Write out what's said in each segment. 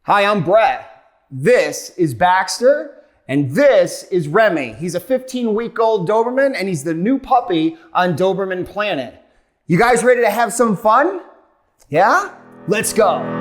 Hi, I'm Brett. This is Baxter, and this is Remy. He's a 15-week-old Doberman, and he's the new puppy on Doberman Planet. You guys ready to have some fun? Yeah? Let's go.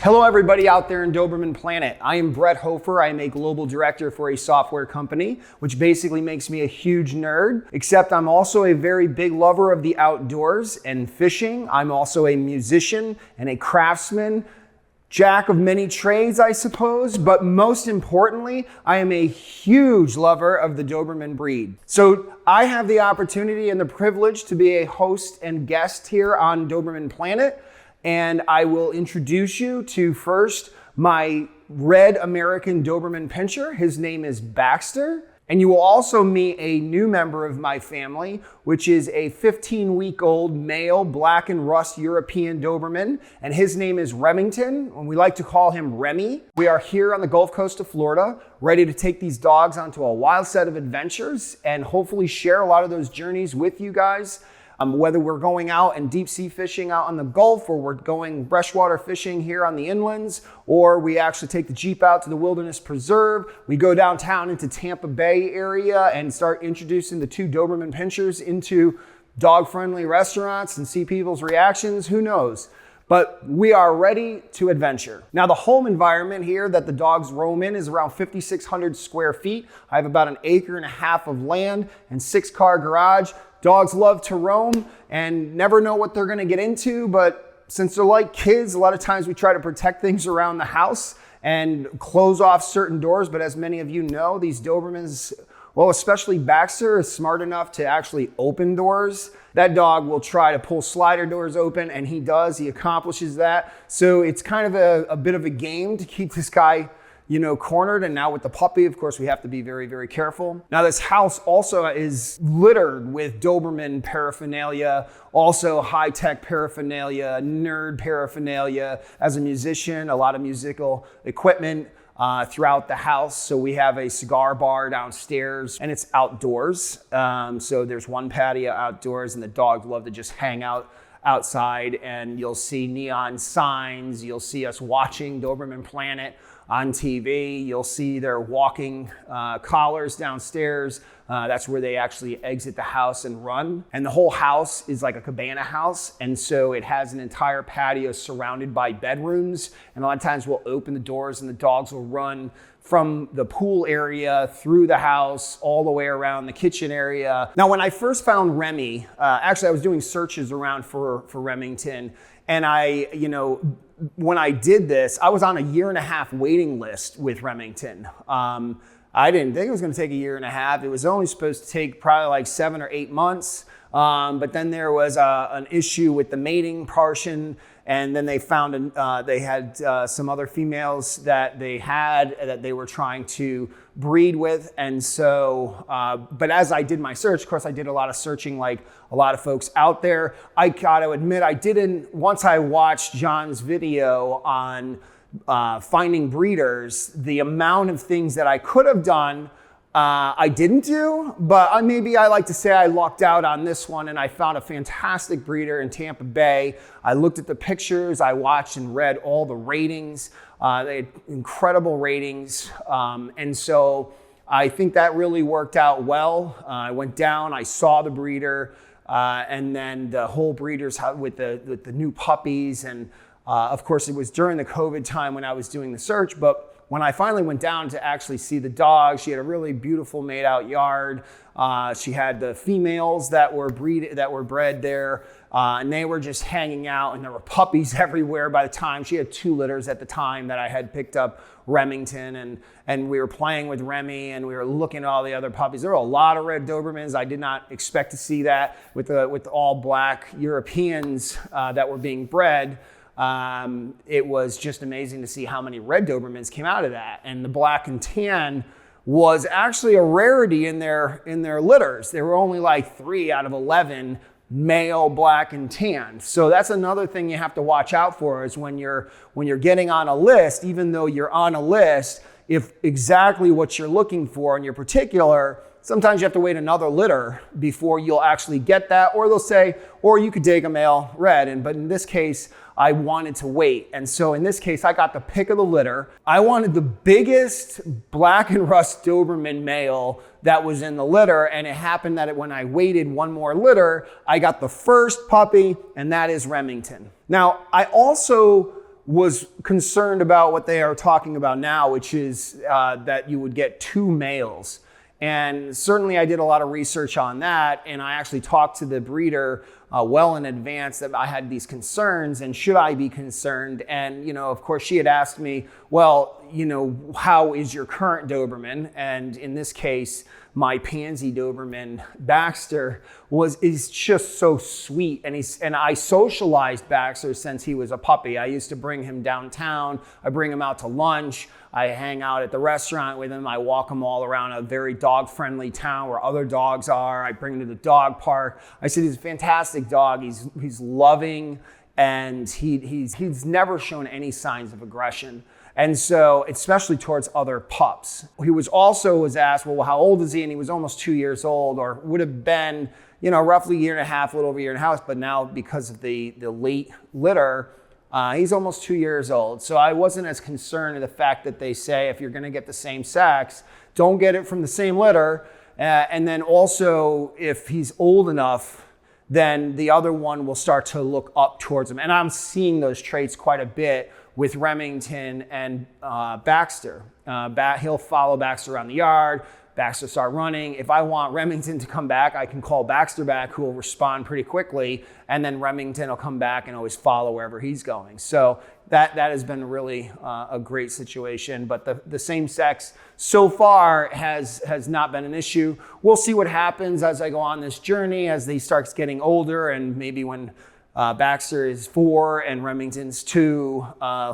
Hello everybody out there in Doberman Planet. I am Brett Hofer. I am a global director for a software company, which basically makes me a huge nerd, except I'm also a very big lover of the outdoors and fishing. I'm also a musician and a craftsman, jack of many trades, I suppose, but most importantly, I am a huge lover of the Doberman breed. So I have the opportunity and the privilege to be a host and guest here on Doberman Planet. And I will introduce you to first my red American Doberman Pinscher. His name is Baxter. And you will also meet a new member of my family, which is a 15-week-old male black and rust European Doberman. And his name is Remington, and we like to call him Remy. We are here on the Gulf Coast of Florida, ready to take these dogs onto a wild set of adventures and hopefully share a lot of those journeys with you guys. Whether we're going out and deep sea fishing out on the Gulf, or we're going freshwater fishing here on the inlands, or we actually take the Jeep out to the Wilderness Preserve, we go downtown into Tampa Bay area and start introducing the two Doberman Pinschers into dog-friendly restaurants and see people's reactions, who knows? But we are ready to adventure. Now the home environment here that the dogs roam in is around 5,600 square feet. I have about 1.5 acres of land and 6-car garage. Dogs love to roam and never know what they're gonna get into, but since they're like kids, a lot of times we try to protect things around the house and close off certain doors. But as many of you know, these Dobermans, well, especially Baxter, is smart enough to actually open doors. That dog will try to pull slider doors open, and he does, he accomplishes that. So it's kind of a bit of a game to keep this guy, cornered. And now with the puppy, of course, we have to be very, very careful. Now this house also is littered with Doberman paraphernalia, also high-tech paraphernalia, nerd paraphernalia. As a musician, a lot of musical equipment throughout the house. So we have a cigar bar downstairs, and it's outdoors. So there's one patio outdoors, and the dogs love to just hang out outside, and you'll see neon signs. You'll see us watching Doberman Planet on TV. You'll see their walking collars downstairs. That's where they actually exit the house and run. And the whole house is like a cabana house. And so it has an entire patio surrounded by bedrooms. And a lot of times we'll open the doors and the dogs will run from the pool area through the house, all the way around the kitchen area. Now, when I first found Remy, actually I was doing searches around for Remington. And when I did this, I was on a 1.5 year waiting list with Remington. I didn't think it was gonna take 1.5 years. It was only supposed to take probably like 7 or 8 months. But then there was an issue with the mating portion, and then they found they had some other females that they were trying to breed with. And so, but as I did my search, of course, I did a lot of searching like a lot of folks out there. I gotta admit, once I watched John's video on finding breeders, the amount of things that I could have done, I didn't do, but maybe I like to say I lucked out on this one, and I found a fantastic breeder in Tampa Bay. I looked at the pictures, I watched and read all the ratings. They had incredible ratings, and so I think that really worked out well. I went down, I saw the breeder, and then the whole breeders with the new puppies, and of course it was during the COVID time when I was doing the search, but when I finally went down to actually see the dog, she had a really beautiful made out yard. She had the females that were bred there, and they were just hanging out, and there were puppies everywhere. By the time she had 2 litters at the time that I had picked up Remington, and we were playing with Remy, and we were looking at all the other puppies. There were a lot of red Dobermans. I did not expect to see that with the all black Europeans that were being bred. it was just amazing to see how many red Dobermans came out of that. And the black and tan was actually a rarity in their litters. There were only like 3 out of 11 male black and tan. So that's another thing you have to watch out for, is when you're getting on a list, even though you're on a list, if exactly what you're looking for in your particular, sometimes you have to wait another litter before you'll actually get that, or they'll say, or you could take a male red. But in this case, I wanted to wait. And so in this case, I got the pick of the litter. I wanted the biggest black and rust Doberman male that was in the litter. And it happened that when I waited one more litter, I got the first puppy, and that is Remington. Now, I also was concerned about what they are talking about now, which is that you would get 2 males. And certainly I did a lot of research on that, and I actually talked to the breeder well in advance that I had these concerns, and should I be concerned? And, of course, she had asked me, well, how is your current Doberman? And in this case, my pansy Doberman, Baxter, is just so sweet. And I socialized Baxter since he was a puppy. I used to bring him downtown. I bring him out to lunch. I hang out at the restaurant with him. I walk him all around a very dog-friendly town where other dogs are. I bring him to the dog park. I said, he's a fantastic dog. He's loving, and he's never shown any signs of aggression. And so, especially towards other pups. He was asked, well, how old is he? And he was almost 2 years old, or would have been, roughly a year and a half, a little over a year and a half. But now, because of the late litter, he's almost 2 years old. So I wasn't as concerned with the fact that they say, if you're going to get the same sex, don't get it from the same litter. And then also, if he's old enough, then the other one will start to look up towards him. And I'm seeing those traits quite a bit with Remington and Baxter. He'll follow Baxter around the yard. Baxter start running. If I want Remington to come back, I can call Baxter back, who will respond pretty quickly, and then Remington will come back and always follow wherever he's going. So that has been really a great situation. But the same sex so far has not been an issue. We'll see what happens as I go on this journey, as he starts getting older, and maybe when Baxter is 4 and Remington's 2,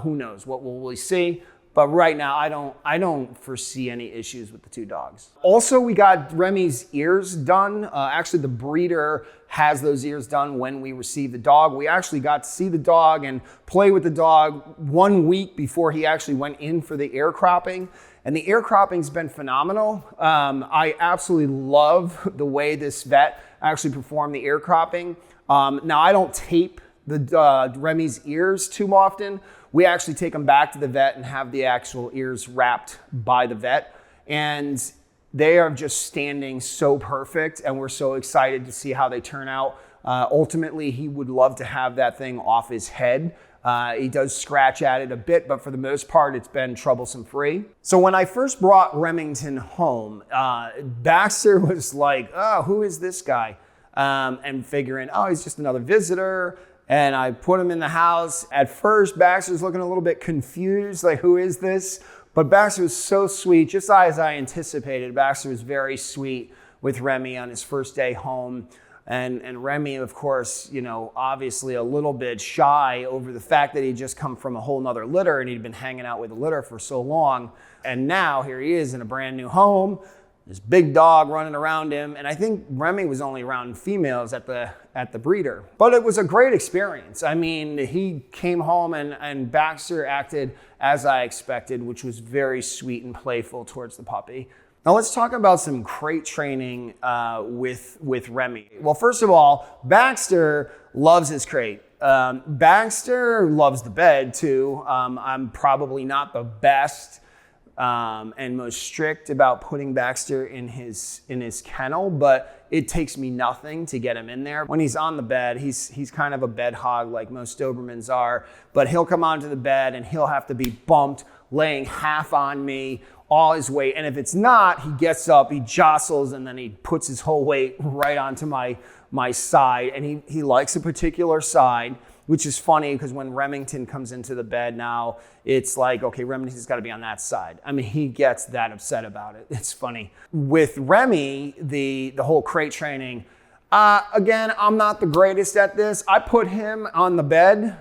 who knows what we'll really see. But right now, I don't foresee any issues with the 2 dogs. Also, we got Remy's ears done. Actually, the breeder has those ears done when we received the dog. We actually got to see the dog and play with the dog 1 week before he actually went in for the ear cropping. And the ear cropping's been phenomenal. I absolutely love the way this vet actually performed the ear cropping. Now, I don't tape the Remy's ears too often. We actually take them back to the vet and have the actual ears wrapped by the vet. And they are just standing so perfect, and we're so excited to see how they turn out. Ultimately, he would love to have that thing off his head. He does scratch at it a bit, but for the most part, it's been troublesome free. So when I first brought Remington home, Baxter was like, oh, who is this guy? And figuring, oh, he's just another visitor. And I put him in the house. At first, Baxter's looking a little bit confused, like, who is this? But Baxter was so sweet, just as I anticipated. Baxter was very sweet with Remy on his first day home. And Remy, of course, obviously a little bit shy over the fact that he'd just come from a whole nother litter, and he'd been hanging out with the litter for so long. And now here he is in a brand new home. This big dog running around him. And I think Remy was only around females at the breeder. But it was a great experience. I mean, he came home and Baxter acted as I expected, which was very sweet and playful towards the puppy. Now let's talk about some crate training with Remy. Well, first of all, Baxter loves his crate. Baxter loves the bed too. I'm probably not the best and most strict about putting Baxter in his kennel, but it takes me nothing to get him in there. When he's on the bed, he's kind of a bed hog like most Dobermans are, but he'll come onto the bed and he'll have to be bumped, laying half on me, all his weight. And if it's not, he gets up, he jostles, and then he puts his whole weight right onto my side. And he likes a particular side, which is funny because when Remington comes into the bed now, it's like, okay, Remington's got to be on that side. I mean, he gets that upset about it. It's funny. With Remy, the whole crate training, again, I'm not the greatest at this. I put him on the bed.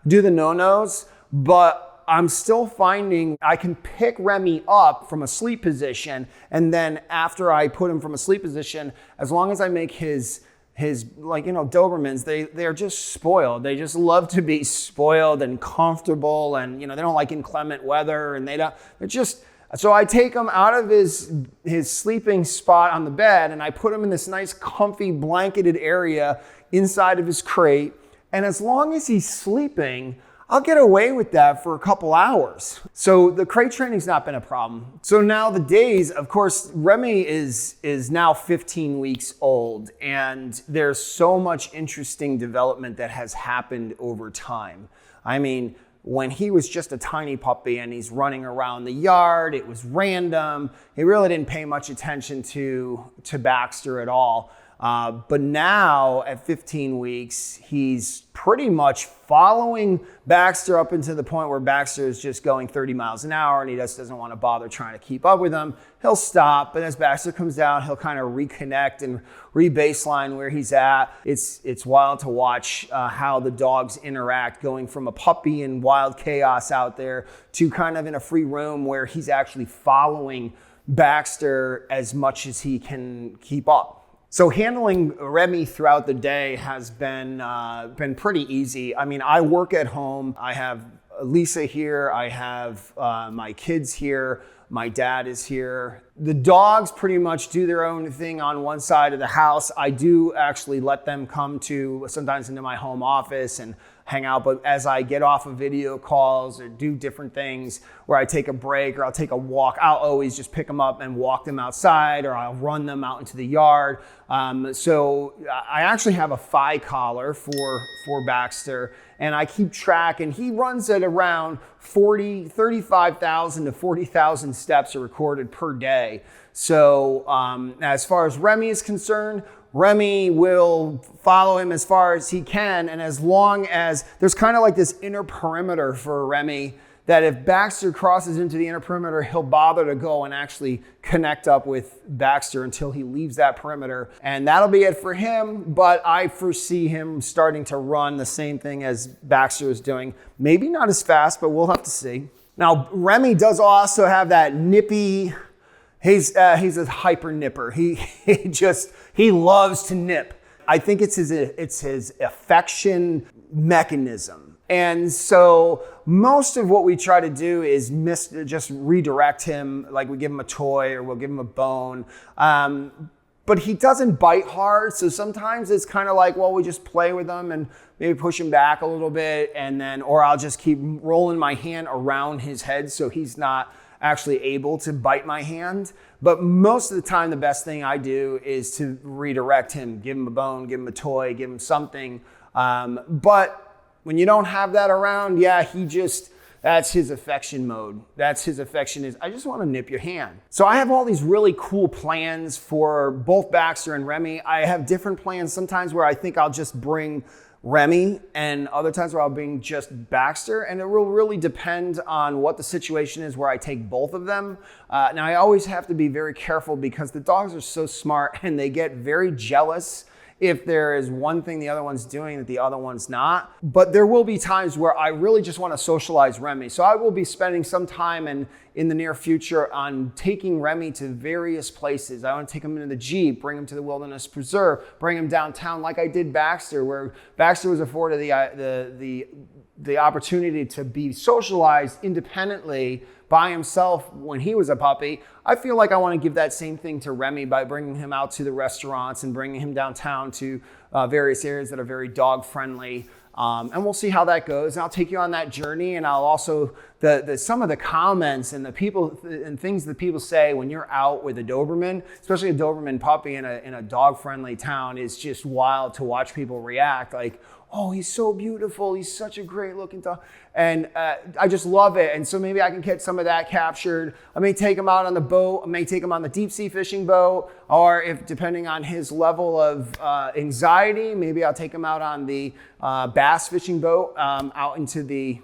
do the no-nos, but I'm still finding I can pick Remy up from a sleep position, and then after I put him from a sleep position, as long as I make his like, Dobermans, they're just spoiled. They just love to be spoiled and comfortable, and they don't like inclement weather, and they're just. So I take him out of his sleeping spot on the bed, and I put him in this nice comfy blanketed area inside of his crate. And as long as he's sleeping, I'll get away with that for a couple hours. So the crate training's not been a problem. So now the days, of course, Remy is now 15 weeks old, and there's so much interesting development that has happened over time. I mean, when he was just a tiny puppy and he's running around the yard, it was random. He really didn't pay much attention to Baxter at all. But now at 15 weeks, he's pretty much following Baxter up into the point where Baxter is just going 30 miles an hour and he just doesn't want to bother trying to keep up with him. He'll stop, but as Baxter comes down, he'll kind of reconnect and re-baseline where he's at. It's wild to watch how the dogs interact, going from a puppy in wild chaos out there to kind of in a free room where he's actually following Baxter as much as he can keep up. So handling Remy throughout the day has been pretty easy. I mean, I work at home. I have Lisa here. I have my kids here. My dad is here. The dogs pretty much do their own thing on one side of the house. I do actually let them come sometimes into my home office and hang out. But as I get off of video calls or do different things where I take a break or I'll take a walk, I'll always just pick them up and walk them outside, or I'll run them out into the yard. So I actually have a thigh collar for Baxter, and I keep track, and he runs at around 35,000 to 40,000 steps are recorded per day. So as far as Remy is concerned, Remy will follow him as far as he can, and as long as there's kind of like this inner perimeter for Remy, that if Baxter crosses into the inner perimeter, he'll bother to go and actually connect up with Baxter until he leaves that perimeter. And that'll be it for him, but I foresee him starting to run the same thing as Baxter is doing. Maybe not as fast, but we'll have to see. Now, Remy does also have that nippy. He's a hyper nipper. He loves to nip. I think it's his affection mechanism. And so most of what we try to do is just redirect him, like we give him a toy or we'll give him a bone. But he doesn't bite hard, so sometimes it's kind of like, well, we just play with him and maybe push him back a little bit, or I'll just keep rolling my hand around his head so he's not actually able to bite my hand. But most of the time, the best thing I do is to redirect him, give him a bone, give him a toy, give him something. But when you don't have that around, that's his affection mode. That's his affection is, I just want to nip your hand. So I have all these really cool plans for both Baxter and Remy. I have different plans sometimes where I think I'll just bring Remy, and other times where I'll bring just Baxter, and it will really depend on what the situation is where I take both of them. Now I always have to be very careful because the dogs are so smart and they get very jealous if there is one thing the other one's doing that the other one's not. But there will be times where I really just want to socialize Remy. So I will be spending some time in the near future on taking Remy to various places. I want to take him into the Jeep, bring him to the Wilderness Preserve, bring him downtown like I did Baxter, where Baxter was afforded the opportunity to be socialized independently by himself when he was a puppy. I feel like I want to give that same thing to Remy by bringing him out to the restaurants and bringing him downtown to various areas that are very dog friendly. And we'll see how that goes. And I'll take you on that journey. And I'll also, some of the comments and the people and things that people say when you're out with a Doberman, especially a Doberman puppy in a dog friendly town, is just wild to watch people react. Like, oh, he's so beautiful. He's such a great looking dog. And I just love it. And so maybe I can get some of that captured. I may take him out on the boat. I may take him on the deep sea fishing boat. Or if depending on his level of anxiety, maybe I'll take him out on the bass fishing boat out into the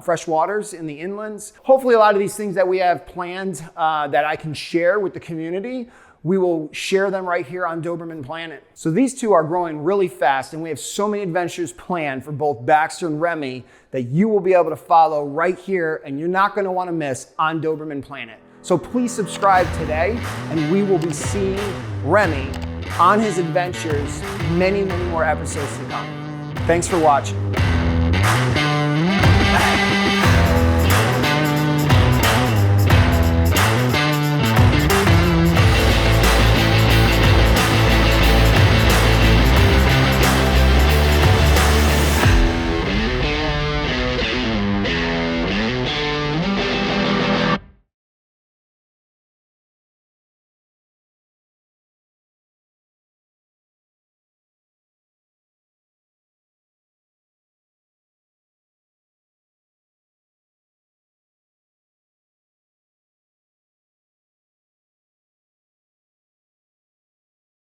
fresh waters in the inlands. Hopefully a lot of these things that we have planned that I can share with the community we will share them right here on Doberman Planet. So these two are growing really fast, and we have so many adventures planned for both Baxter and Remy that you will be able to follow right here, and you're not going to want to miss on Doberman Planet. So please subscribe today, and we will be seeing Remy on his adventures many, many more episodes to come. Thanks for watching.